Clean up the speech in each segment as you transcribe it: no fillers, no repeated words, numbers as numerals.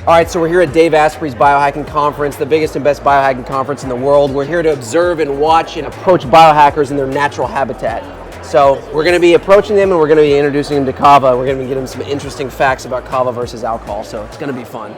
All right, so we're here at Dave Asprey's biohacking conference, the biggest and best biohacking conference in the world. We're here to observe and watch and approach biohackers in their natural habitat. So we're going to be approaching them and we're going to be introducing them to Kava. We're going to be getting them some interesting facts about Kava versus alcohol, so it's going to be fun.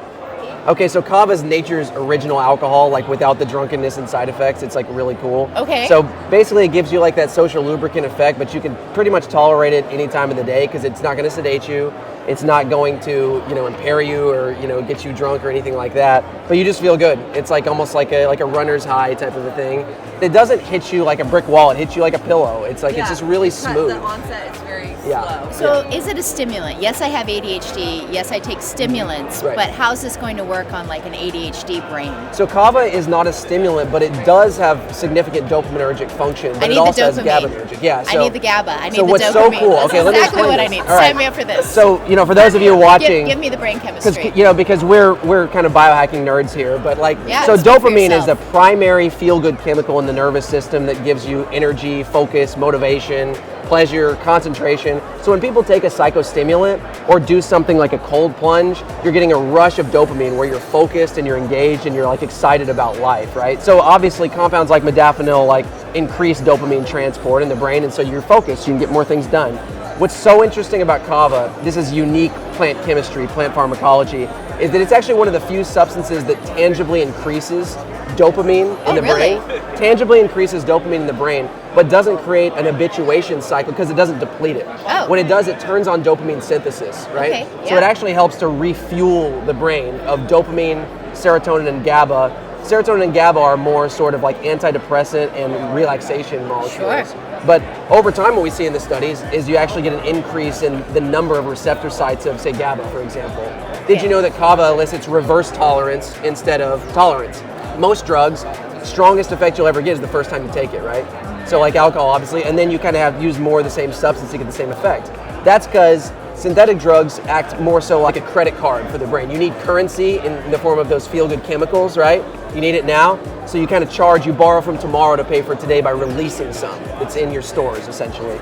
Okay, so Kava is nature's original alcohol, like without the drunkenness and side effects. It's like really cool. Okay. So basically it gives you like that social lubricant effect, but you can pretty much tolerate it any time of the day because it's not going to sedate you. It's not going to, impair you or, get you drunk or anything like that. But you just feel good. It's like almost like a runner's high type of a thing. It doesn't hit you like a brick wall. It hits you like a pillow. It's like it's just really smooth. The onset is very Yeah. slow. So is it a stimulant? Yes, I have ADHD. Yes, I take stimulants. Right. But how's this going to work on like an ADHD brain? So Kava is not a stimulant, but it does have significant dopaminergic function. But I need it also the has dopamine. GABAergic. Yeah. I need the GABA. I need so the what's dopamine. so cool? That's Okay, let me exactly explain what I this. need. All right. Sign me up for this. So for those of you watching, give me the brain chemistry. because we're kind of biohacking nerds here, but so speak for dopamine is the yourself. primary feel-good chemical in the nervous system that gives you energy, focus, motivation, pleasure, concentration. So when people take a psychostimulant or do something like a cold plunge, you're getting a rush of dopamine where you're focused and you're engaged and you're like excited about life, right? So obviously compounds like modafinil like increase dopamine transport in the brain, and so you're focused, you can get more things done. What's so interesting about Kava, this is unique plant chemistry, plant pharmacology, is that it's actually one of the few substances that tangibly increases dopamine in the really? brain. Tangibly increases dopamine in the brain, but doesn't create an habituation cycle because it doesn't deplete it. Oh. What it does, it turns on dopamine synthesis, right? Okay, So yeah. it actually helps to refuel the brain of dopamine, serotonin, and GABA. Serotonin and GABA are more sort of like antidepressant and relaxation molecules. Sure. But over time, what we see in the studies is you actually get an increase in the number of receptor sites of, say, GABA, for example. Did you know that Kava elicits reverse tolerance instead of tolerance? Most drugs, strongest effect you'll ever get is the first time you take it, right? So like alcohol, obviously, and then you kind of have use more of the same substance to get the same effect. That's because synthetic drugs act more so like a credit card for the brain. You need currency in the form of those feel-good chemicals, right? You need it now, so you kind of you borrow from tomorrow to pay for today by releasing some. It's in your stores, essentially.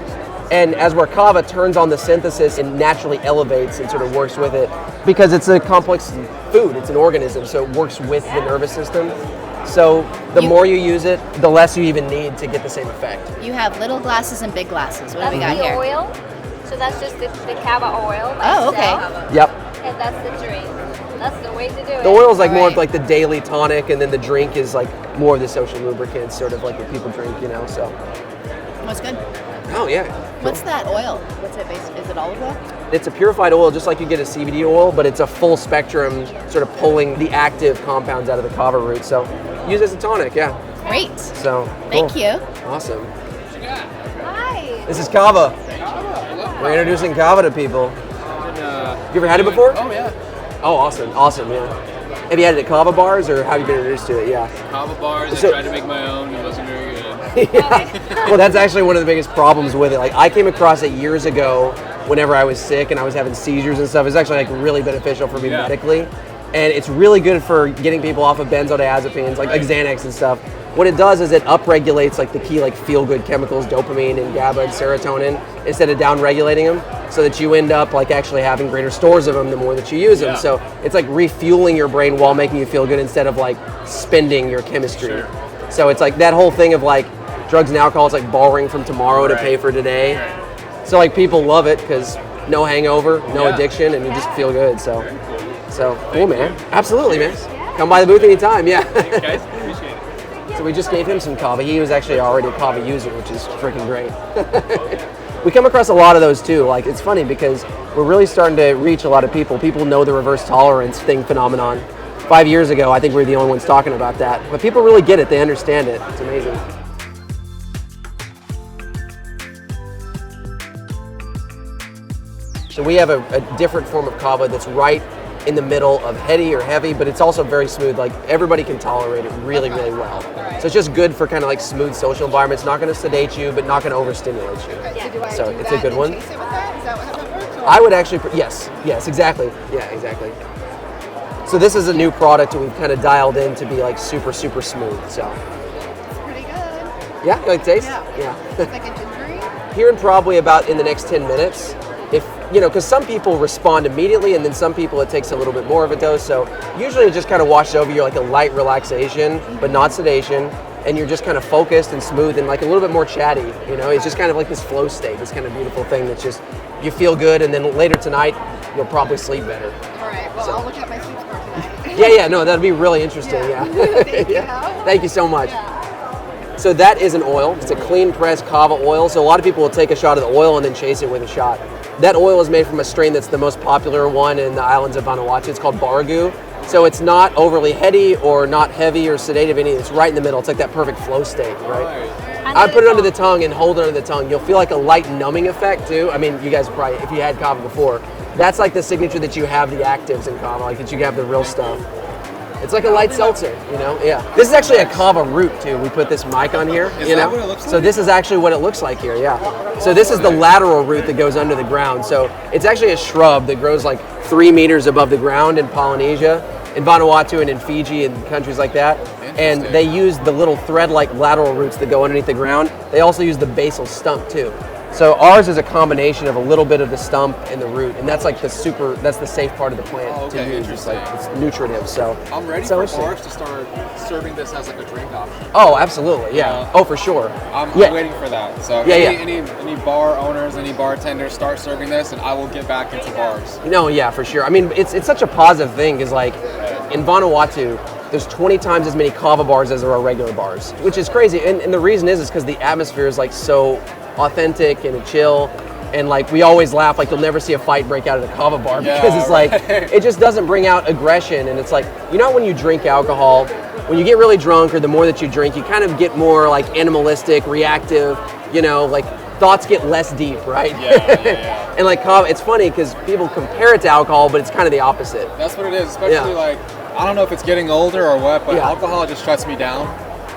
And as where Kava turns on the synthesis and naturally elevates and sort of works with it, because it's a complex food, it's an organism, so it works with the nervous system. So the more you use it, the less you even need to get the same effect. You have little glasses and big glasses. What do we got That's the here? oil. So that's just the Kava oil. Oh, okay. itself. Yep. And that's the drink. That's the way to do it. The oil is like more of Alright. like the daily tonic, and then the drink is like more of the social lubricant, sort of like what people drink, so. What's good? Oh yeah. What's that oil? What's it based? Is it olive oil? It's a purified oil, just like you get a CBD oil, but it's a full spectrum, sort of pulling the active compounds out of the kava root. So use it as a tonic, yeah. Great. So Thank cool. you. Awesome. Hi. This is kava. We're introducing kava to people. You ever had it before? Oh yeah. Oh, awesome, yeah. Have you had it at kava bars, or have you been introduced to it? Yeah. Kava bars, So- I tried to make my own, it wasn't very good. Well, that's actually one of the biggest problems with it. Like, I came across it years ago whenever I was sick and I was having seizures and stuff. It's actually like really beneficial for me Yeah. medically. And it's really good for getting people off of benzodiazepines, like Xanax and stuff. What it does is it upregulates like the key like feel-good chemicals, dopamine and GABA and serotonin, instead of down-regulating them, so that you end up like actually having greater stores of them the more that you use them. Yeah. So it's like refueling your brain while making you feel good instead of like spending your chemistry. Sure. So it's like that whole thing of like drugs and alcohol, it's like borrowing from tomorrow to Right. pay for today. So like people love it because no hangover, no Yeah. addiction, and you just feel good. So cool, man. Absolutely, man. Come by the booth anytime. Yeah. Thanks, guys. Appreciate it. So we just gave him some kava. He was actually already a kava user, which is freaking great. We come across a lot of those too. Like, it's funny because we're really starting to reach a lot of people. People know the reverse tolerance thing phenomenon. 5 years ago, I think we were the only ones talking about that. But people really get it. They understand it. It's amazing. So we have a different form of kava that's right in the middle of heady or heavy, but it's also very smooth. Like, everybody can tolerate it really, really well. So it's just good for kind of like smooth social environments. Not going to sedate you, but not going to overstimulate you. So it's a good one. Chase it with that? Is that how that works? Or- I would actually, yes, exactly. Yeah, exactly. So this is a new product that we've kind of dialed in to be like super, super smooth. So It's pretty good. yeah, you like taste? Yeah. Yeah. It's like a gingery. Here in probably about in the next 10 minutes. if, because some people respond immediately and then some people it takes a little bit more of a dose. So usually it just kind of washes over you like a light relaxation, but not sedation. And you're just kind of focused and smooth and like a little bit more chatty, It's just kind of like this flow state, this kind of beautiful thing that's just, you feel good, and then later tonight, you'll probably sleep better. All right, well, I'll look at my sleep score tonight. Yeah, no, that'd be really interesting, yeah. Thank you. Thank you so much. Yeah. So that is an oil. It's a clean pressed kava oil. So a lot of people will take a shot of the oil and then chase it with a shot. That oil is made from a strain that's the most popular one in the islands of Vanuatu. It's called Baragu. So it's not overly heady or not heavy or sedative. It's right in the middle. It's like that perfect flow state, right? I put it under the tongue and hold it under the tongue. You'll feel like a light numbing effect too. I mean, you guys probably, if you had kava before, that's like the signature that you have the actives in kava, like that you have the real stuff. It's like a light seltzer, Yeah. This is actually a kava root too. We put this mic on here, Is that what it looks like? So this is actually what it looks like here, yeah. So this is the lateral root that goes under the ground. So it's actually a shrub that grows like 3 meters above the ground in Polynesia, in Vanuatu and in Fiji and countries like that. And they use the little thread-like lateral roots that go underneath the ground. They also use the basal stump too. So ours is a combination of a little bit of the stump and the root, and that's like that's the safe part of the plant to use. It's like it's nutritive. So I'm ready for bars to start serving this as like a drink option. Oh, absolutely, yeah. Oh, for sure. I'm waiting for that. So any bar owners, any bartenders start serving this, and I will get back into bars. Yeah, for sure. I mean, it's such a positive thing because like in Vanuatu, there's 20 times as many kava bars as there are regular bars, which is crazy. And the reason is because the atmosphere is like so authentic and chill, and like we always laugh like you'll never see a fight break out at a kava bar because it's like it just doesn't bring out aggression. And it's like, when you drink alcohol, when you get really drunk or the more that you drink, you kind of get more like animalistic, reactive, like thoughts get less deep, right? Yeah. And like kava, it's funny because people compare it to alcohol, but it's kind of the opposite. That's what it is, especially like, I don't know if it's getting older or what, but alcohol just shuts me down.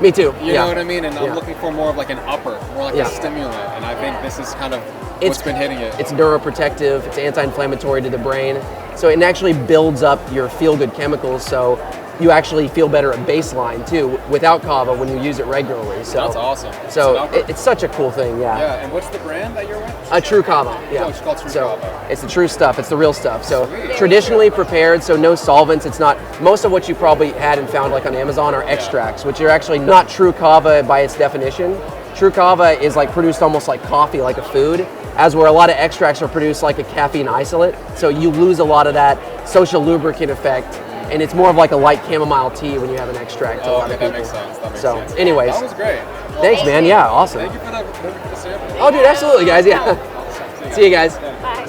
Me too. You know what I mean? And I'm looking for more of like an upper, more like a stimulant. And I think this is kind of what's been hitting it. It's neuroprotective, it's anti-inflammatory to the brain. So it actually builds up your feel-good chemicals. So you actually feel better at baseline too without kava when you use it regularly. So that's awesome. So it's such a cool thing, Yeah, and what's the brand that you're with? Tru Kava. Yeah. Oh, it's called Tru Kava. It's the true stuff. It's the real stuff. So traditionally prepared, so no solvents. It's not, most of what you probably had and found like on Amazon are extracts, which are actually not true kava by its definition. True kava is like produced almost like coffee, like a food, as where a lot of extracts are produced like a caffeine isolate. So you lose a lot of that social lubricant effect. And it's more of like a light chamomile tea when you have an extract. Oh, okay, that makes sense. So, anyways. That was great. Thanks, man. Yeah, awesome. Thank you for the sample. Oh, dude, absolutely, guys. Yeah. See you guys.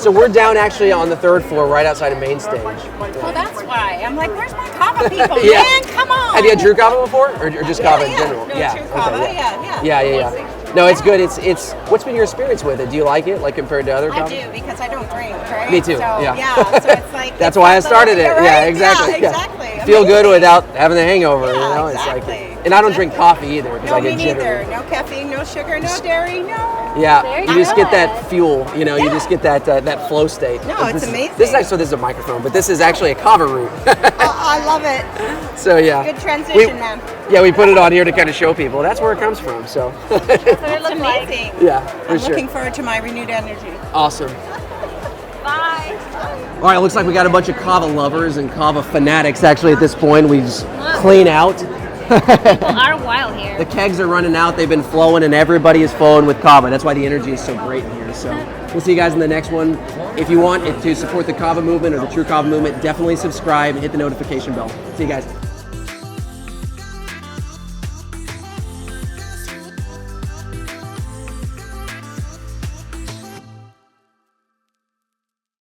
So we're down actually on the 3rd floor, right outside of main stage. Well, that's why. I'm like, where's my kava people? Yeah. Man, come on. Have you had Tru Kava before, or just kava in general? No, Tru Kava, Yeah. No, it's good. It's. What's been your experience with it? Do you like it, like compared to other kava? I do, because I don't drink, right? Me too. So, yeah. So it's like that's why I started it. Right? Yeah, exactly. Yeah, exactly. Yeah. Feel good without having the hangover. Yeah, It's exactly. like. And I don't drink coffee either because No, I get me jittery. neither. No caffeine, no sugar, no dairy, no. Yeah, you just get that good. fuel. You just get that flow state. No, it's this amazing. This is a microphone, but this is actually a kava root. I love it. So yeah. Good transition, man. Yeah, we put it on here to kind of show people. That's where it comes from. So. It's amazing. Yeah, for I'm sure. looking forward to my renewed energy. Awesome. Bye. All right, it looks like we got a bunch of kava lovers and kava fanatics actually at this point. We just clean out. People are wild here. The kegs are running out. They've been flowing, and everybody is flowing with kava. That's why the energy is so great in here. So we'll see you guys in the next one. If you want to support the kava movement or the Tru Kava movement, definitely subscribe and hit the notification bell. See you guys.